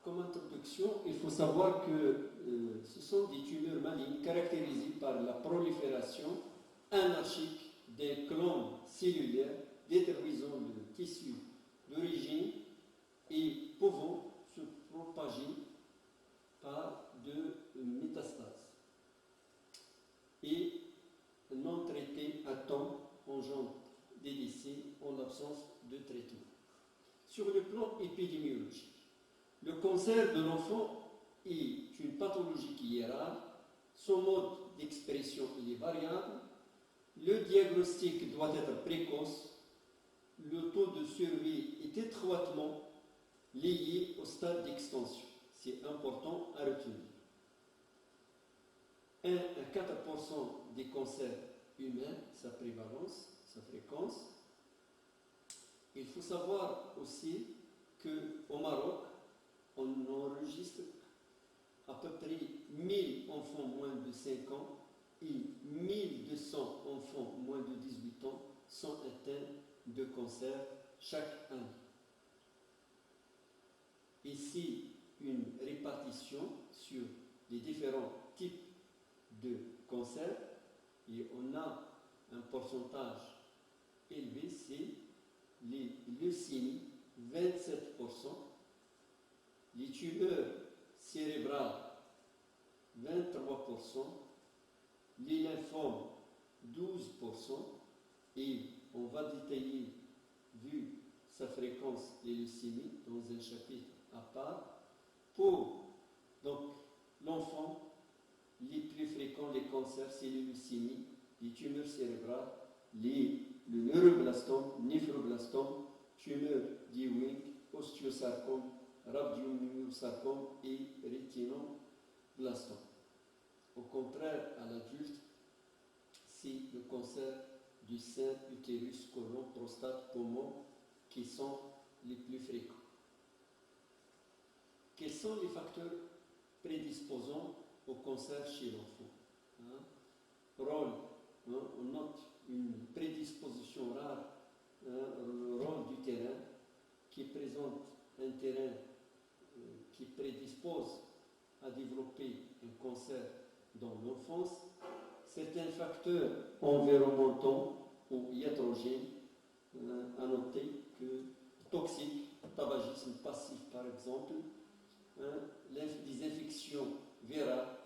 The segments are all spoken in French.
comme introduction, il faut savoir que ce sont des tumeurs malignes caractérisées par la prolifération anarchique des clones cellulaires détruisant le tissu d'origine et pouvant se propager par de métastases. Et non traités à temps engendre des décès en l'absence de traitement. Sur le plan épidémiologique, le cancer de l'enfant est une pathologie qui est rare, son mode d'expression est variable, le diagnostic doit être précoce, le taux de survie est étroitement lié au stade d'extension. C'est important à retenir. 1 à 4% des cancers humains, sa prévalence, sa fréquence. Il faut savoir aussi qu'au Maroc, on enregistre à peu près 1000 enfants moins de 5 ans et 1200 enfants moins de 18 ans sont atteints de cancer chaque année. Ici, une répartition sur les différents types de cancer et on a un pourcentage élevé, c'est les leucémies, 27%, les tumeurs cérébrales, 23%, les lymphomes, 12%, et on va détailler, vu sa fréquence, les leucémies dans un chapitre à part. Pour donc l'enfant, les plus fréquents, les cancers, c'est les leucémies, les tumeurs cérébrales, le neuroblastome, néphroblastome, tumeur d'Ewing, ostéosarcome, rhabdomyosarcome et rétinoblastome. Au contraire, à l'adulte, c'est le cancer du sein, utérus, côlon, prostate, poumon qui sont les plus fréquents. Quels sont les facteurs prédisposants au cancer chez l'enfant? Rôle, on note une prédisposition rare, rôle du terrain qui présente un terrain qui prédispose à développer un cancer dans l'enfance. Certains facteurs environnementaux ou iatrogènes, à noter que toxiques, tabagisme passif par exemple, des infections virales,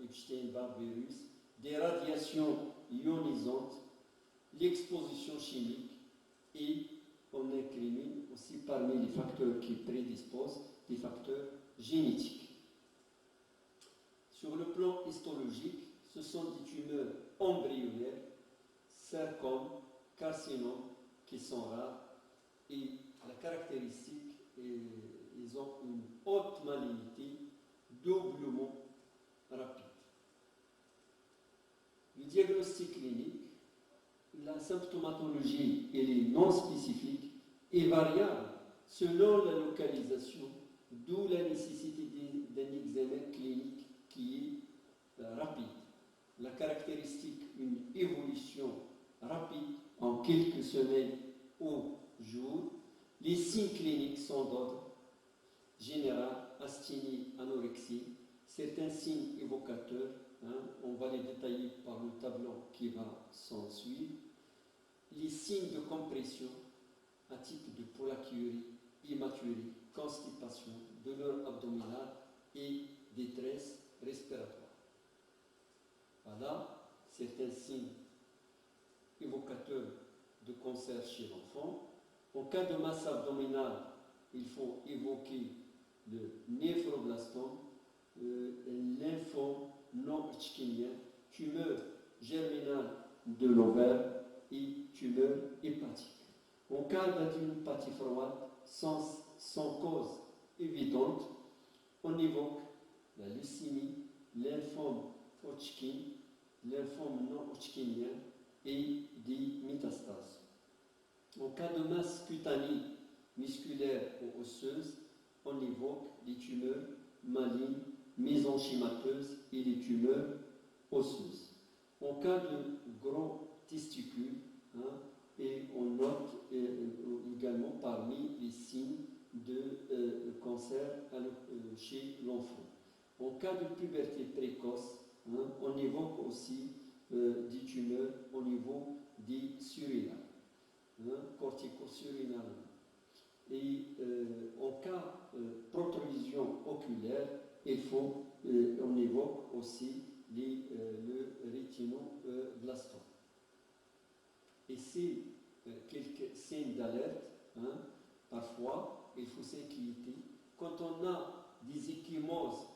Epstein-Barr virus, des radiations ionisantes, l'exposition chimique et on incrimine aussi parmi les facteurs qui prédisposent des facteurs génétiques. Sur le plan histologique, ce sont des tumeurs embryonnaires, sarcomes, carcinomes qui sont rares et la caractéristique, ils ont une haute malignité, doublement rapide. Le diagnostic clinique, la symptomatologie et les non spécifiques est variable selon la localisation, d'où la nécessité d'un examen clinique qui est rapide. La caractéristique, une évolution rapide en quelques semaines ou jours. Les signes cliniques sont d'ordre général, asthénie, anorexie. Certains signes évocateurs, on va les détailler par le tableau qui va s'en suivre. Les signes de compression à type de pollakiurie, hématurie, constipation, douleur abdominale et détresse respiratoire. Voilà certains signes évocateurs de cancer chez l'enfant. En cas de masse abdominale, il faut évoquer le néphroblastome, lymphome non hodgkinien, tumeur germinale de l'ovaire et tumeur hépatique. En cas d'adénopathie froide sans cause évidente, on évoque la leucémie, lymphome Hodgkin, lymphome non hodgkinien et des métastases. En cas de masse cutanée, musculaire ou osseuse, on évoque les tumeurs malignes, mésenchymateuses et les tumeurs osseuses. En cas de gros testicules, et on note également parmi les signes de cancer chez l'enfant. En cas de puberté précoce, on évoque aussi des tumeurs au niveau des surrénales, cortico-surrénales. Et en cas de protrusion oculaire, on évoque aussi le rétinoblastome. Et c'est quelques signes d'alerte. Parfois, il faut s'inquiéter. Quand on a des ecchymoses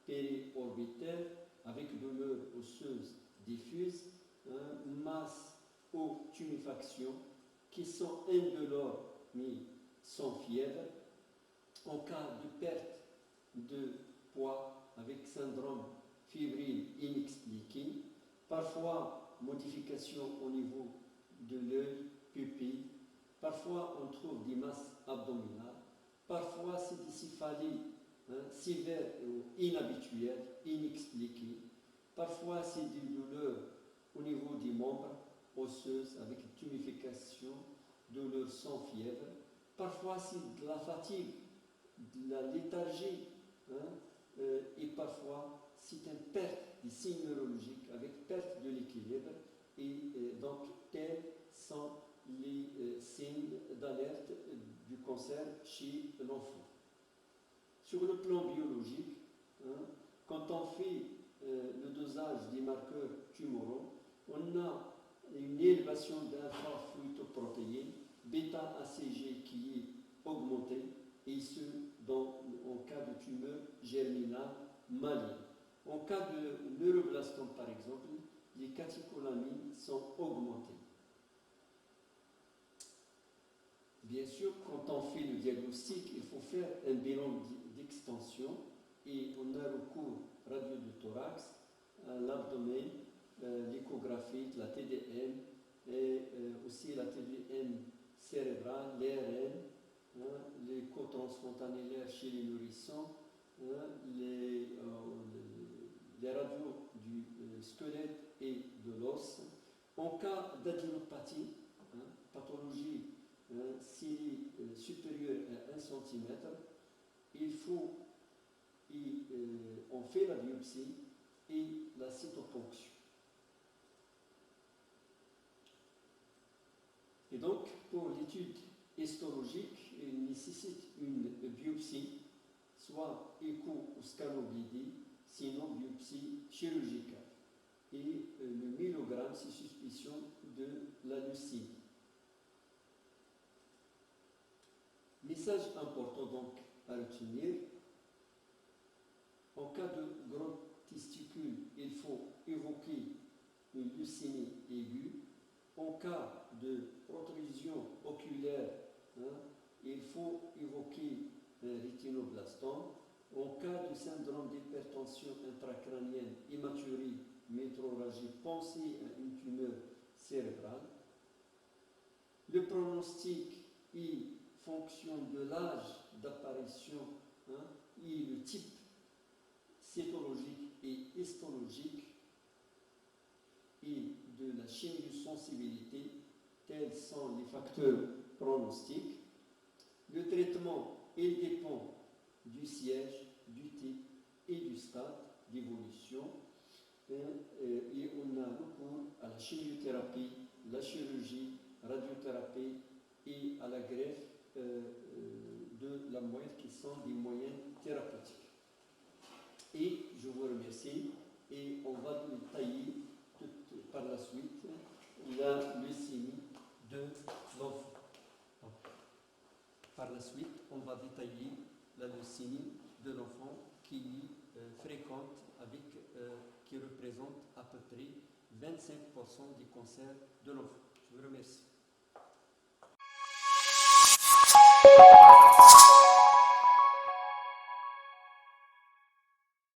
périorbitaires avec douleur osseuse diffuse, masse ou tuméfaction qui sont indolores mais sans fièvre, en cas de perte de poids avec syndrome fébrile inexpliqué, parfois modification au niveau de l'œil, pupille, parfois on trouve des masses abdominales, parfois c'est des céphalies sévères ou inhabituelles, inexpliquées, parfois c'est des douleurs au niveau des membres osseuses avec tuméfaction, douleurs sans fièvre, parfois c'est de la fatigue, de la léthargie, et parfois c'est une perte des signes neurologiques avec perte de l'équilibre, et donc tels sont les signes d'alerte du cancer chez l'enfant. Sur le plan biologique, quand on fait le dosage des marqueurs tumoraux, on a une élévation d'alpha-fluotoprotéine, bêta-ACG qui est augmentée, et ce, en cas de tumeur germinale maligne. En cas de neuroblastome, par exemple, les catécholamines sont augmentées. Bien sûr, quand on fait le diagnostic, il faut faire un bilan d'extension et on a recours radio de thorax, à l'abdomen, l'échographie, la TDM et aussi la TDM cérébrale, l'ARN, l'écho-transfrontalière chez les nourrissons, les radios du squelette et de l'os. En cas d'adénopathie, pathologie supérieure à 1 cm, on fait la biopsie et la cytoponction. Et donc, pour l'étude histologique, il nécessite une biopsie, soit écho ou scanoblédie, sinon biopsie chirurgicale. Et le myelogramme, c'est suspicion de la leucémie. Message important donc à retenir, en cas de gros testicule, il faut évoquer une leucémie aiguë. En cas de protrusion oculaire, il faut évoquer un rétinoblastome. En cas de syndrome d'hypertension intracrânienne immaturée, métrorragie, pensez à une tumeur cérébrale. Le pronostic est fonction de l'âge d'apparition et le type cytologique et histologique et de la chimiosensibilité, tels sont les facteurs pronostiques. Le traitement, il dépend du siège, du type et du stade d'évolution. Et on a recours à la chimiothérapie, la chirurgie, radiothérapie et à la greffe de la moelle qui sont des moyens thérapeutiques. Et je vous remercie et on va détailler par la suite la leucémie de l'enfant. Par la suite, on va détailler la leucémie de l'enfant qui est fréquente, qui représente à peu près 25% des cancers de l'enfant. Je vous remercie.